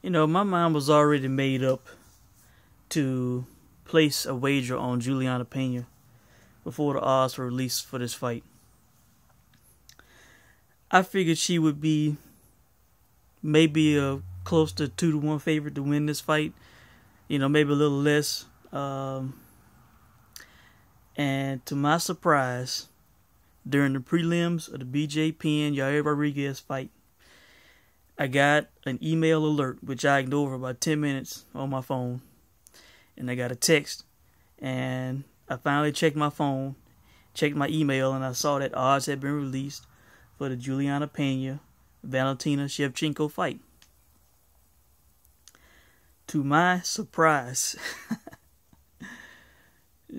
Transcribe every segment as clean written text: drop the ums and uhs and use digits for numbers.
You know, my mind was already made up to place a wager on Julianna Pena before the odds were released for this fight. I figured she would be maybe a close to 2-1 favorite to win this fight. You know, maybe a little less. And to my surprise, during the prelims of the BJ Penn Yair Rodriguez fight, I got an email alert, which I ignored for about 10 minutes on my phone. And I got a text. And I finally checked my phone, checked my email, and I saw that odds had been released for the Julianna Pena Valentina Shevchenko fight. To my surprise,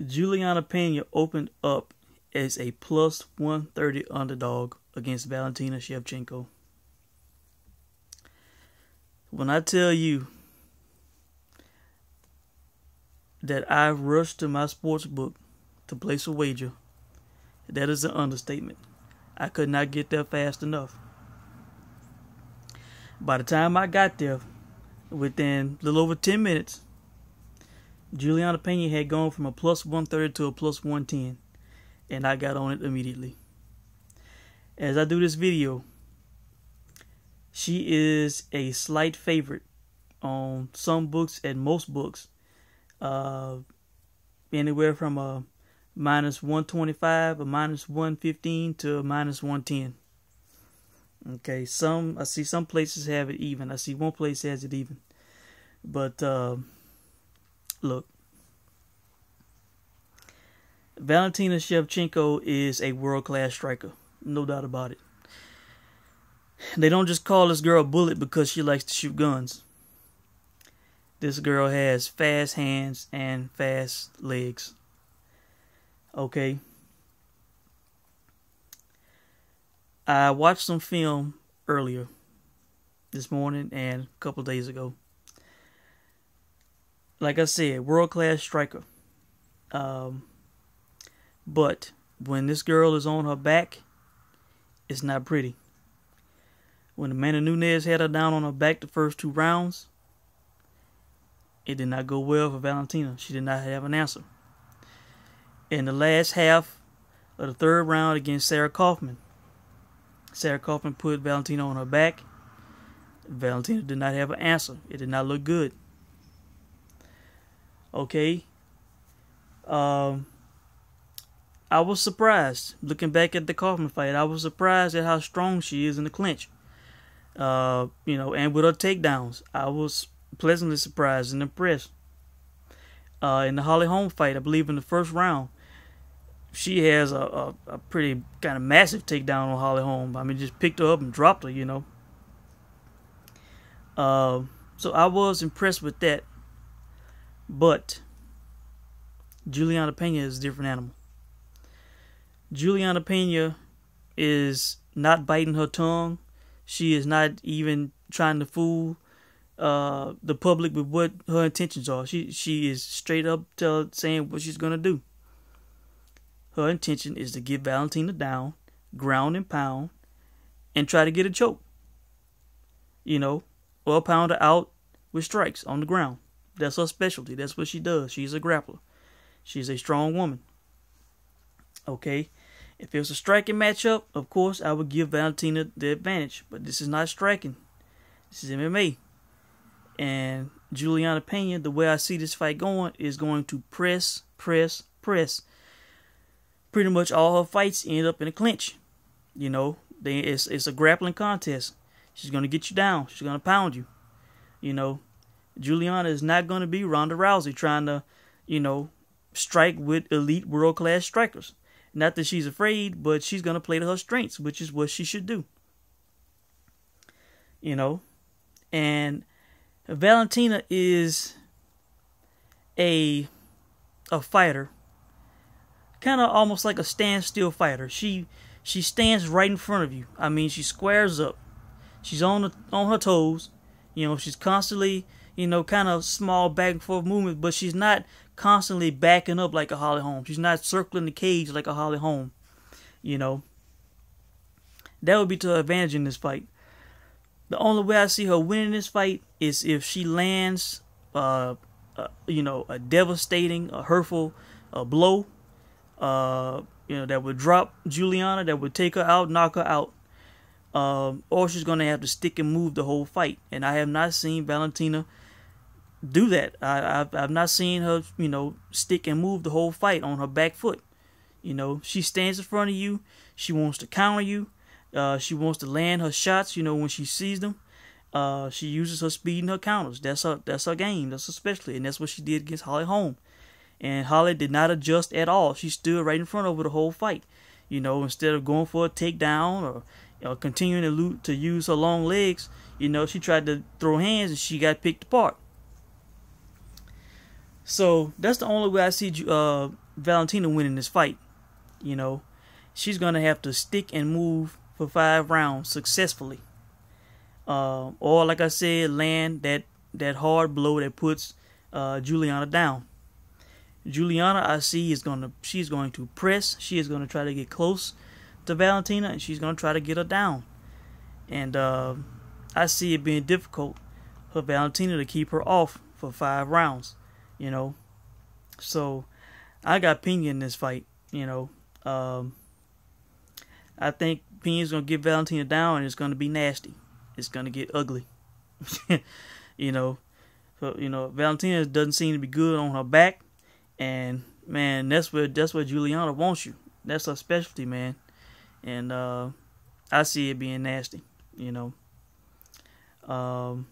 Julianna Pena opened up as a plus 130 underdog against Valentina Shevchenko. When I tell you that I rushed to my sports book to place a wager, that is an understatement. I could not get there fast enough. By the time I got there, within a little over 10 minutes, Julianna Pena had gone from a plus 130 to a plus 110, and I got on it immediately. As I do this video, she is a slight favorite on some books and most books, anywhere from a minus 125, a minus 115 to a minus 110. Okay, I see some places have it even. I see one place has it even. But look, Valentina Shevchenko is a world-class striker, no doubt about it. They don't just call this girl Bullet because she likes to shoot guns. This girl has fast hands and fast legs. Okay. I watched some film earlier this morning and a couple of days ago. Like I said, world-class striker. But when this girl is on her back, it's not pretty. When Amanda Nunes had her down on her back the first 2 rounds, it did not go well for Valentina. She did not have an answer. In the last half of the 3rd round against Sarah Kaufman put Valentina on her back. Valentina did not have an answer. It did not look good. Okay. I was surprised. Looking back at the Kaufman fight, I was surprised at how strong she is in the clinch. And with her takedowns, I was pleasantly surprised and impressed. In the Holly Holm fight, I believe in the 1st round, she has a pretty kind of massive takedown on Holly Holm. I mean, just picked her up and dropped her, you know. So I was impressed with that. But Julianna Pena is a different animal. Julianna Pena is not biting her tongue. She is not even trying to fool the public with what her intentions are. She is straight up saying what she's going to do. Her intention is to get Valentina down, ground and pound, and try to get a choke. You know, or pound her out with strikes on the ground. That's her specialty. That's what she does. She's a grappler. She's a strong woman. Okay? If it was a striking matchup, of course, I would give Valentina the advantage. But this is not striking. This is MMA. And Julianna Pena, the way I see this fight going, is going to press. Pretty much all her fights end up in a clinch. You know, it's a grappling contest. She's going to get you down. She's going to pound you. You know, Julianna is not going to be Ronda Rousey trying to, strike with elite world-class strikers. Not that she's afraid, but she's going to play to her strengths, which is what she should do. You know, and Valentina is a fighter, kind of almost like a standstill fighter. She stands right in front of you. I mean, she squares up. She's on her toes. You know, she's constantly, kind of small back and forth movement, but she's not constantly backing up like a Holly Holm. She's not circling the cage like a Holly Holm. You know, that would be to her advantage in this fight. The only way I see her winning this fight is if she lands, a devastating, a hurtful, blow, that would drop Julianna, that would take her out, knock her out. Or she's gonna have to stick and move the whole fight. And I have not seen Valentina do that. I've not seen her, stick and move the whole fight on her back foot. She stands in front of you. She wants to counter you. She wants to land her shots, when she sees them. She uses her speed and her counters. That's her game. That's her specialty. And that's what she did against Holly Holm. And Holly did not adjust at all. She stood right in front of her the whole fight. Instead of going for a takedown or continuing to use her long legs, she tried to throw hands and she got picked apart. So that's the only way I see Valentina winning this fight. She's going to have to stick and move for 5 rounds successfully. Or like I said, land that hard blow that puts Julianna down. Julianna, I see, she's going to press. She is going to try to get close to Valentina, and she's going to try to get her down. And I see it being difficult for Valentina to keep her off for 5 rounds. So I got Pena in this fight. I think Pena's going to get Valentina down, and it's going to be nasty. It's going to get ugly. So, Valentina doesn't seem to be good on her back. And, man, that's where Julianna wants you. That's her specialty, man. And I see it being nasty, And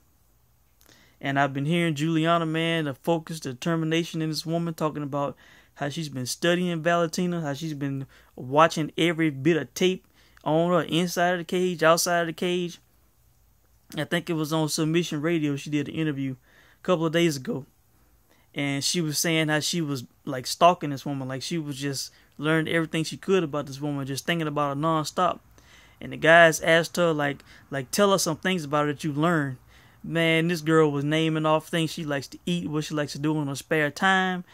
I've been hearing Julianna, man, the focus, the determination in this woman, talking about how she's been studying Valentina, how she's been watching every bit of tape on her, inside of the cage, outside of the cage. I think it was on Submission Radio. She did an interview a couple of days ago. And she was saying how she was like stalking this woman. Like she was just learning everything she could about this woman, just thinking about her nonstop. And the guys asked her, like tell us some things about her that you learned. Man, this girl was naming off things she likes to eat, what she likes to do in her spare time.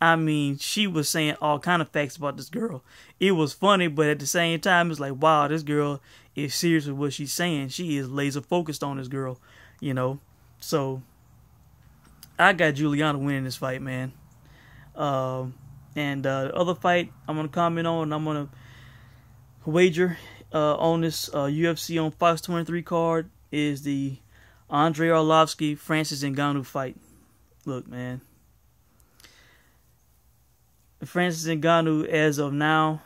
I mean, she was saying all kind of facts about this girl. It was funny, but at the same time, it's like, wow, this girl is serious with what she's saying. She is laser focused on this girl, So I got Julianna winning this fight, man. And the other fight I'm going to comment on, and I'm going to wager on this UFC on Fox 23 card, is the Andrei Arlovski Francis Ngannou fight. Look, man. Francis Ngannou, as of now,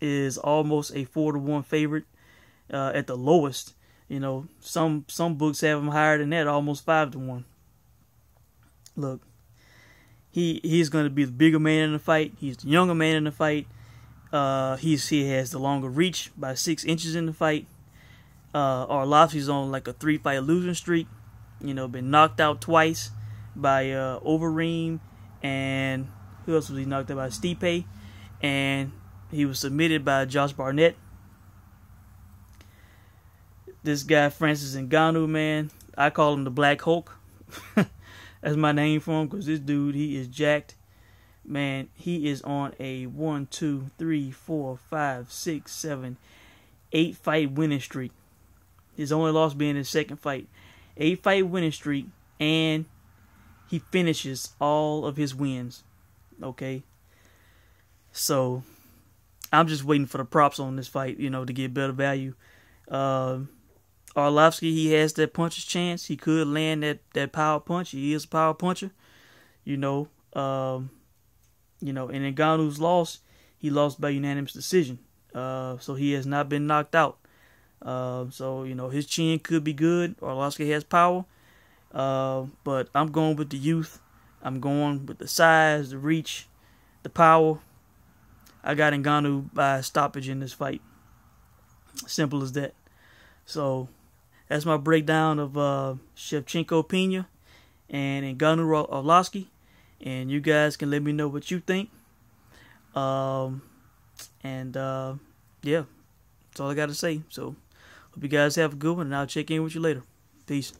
is almost a 4-1 favorite at the lowest. Some books have him higher than that, almost 5-1. Look, he's going to be the bigger man in the fight. He's the younger man in the fight. He has the longer reach by 6 inches in the fight. Arlovski's on like a 3-fight losing streak. Been knocked out twice by Overeem, and who else was he knocked out by? Stipe, and he was submitted by Josh Barnett. This guy Francis Ngannou, man, I call him the Black Hulk. That's my name for him, because this dude, he is jacked. Man, he is on a 1, 2, 3, 4, 5, 6, 7, 8-fight winning streak. His only loss being his second fight. 8-fight winning streak, and he finishes all of his wins. Okay? So, I'm just waiting for the props on this fight, to get better value. Arlovski, he has that puncher's chance. He could land that power punch. He is a power puncher. And Ngannou's loss, he lost by unanimous decision. So he has not been knocked out. So his chin could be good. Arlovski has power. But I'm going with the youth. I'm going with the size, the reach, the power. I got Ngannou by stoppage in this fight. Simple as that. So that's my breakdown of Shevchenko Pena and Ngannou Arlovski. And you guys can let me know what you think. Yeah, that's all I got to say. So hope you guys have a good one, and I'll check in with you later. Peace.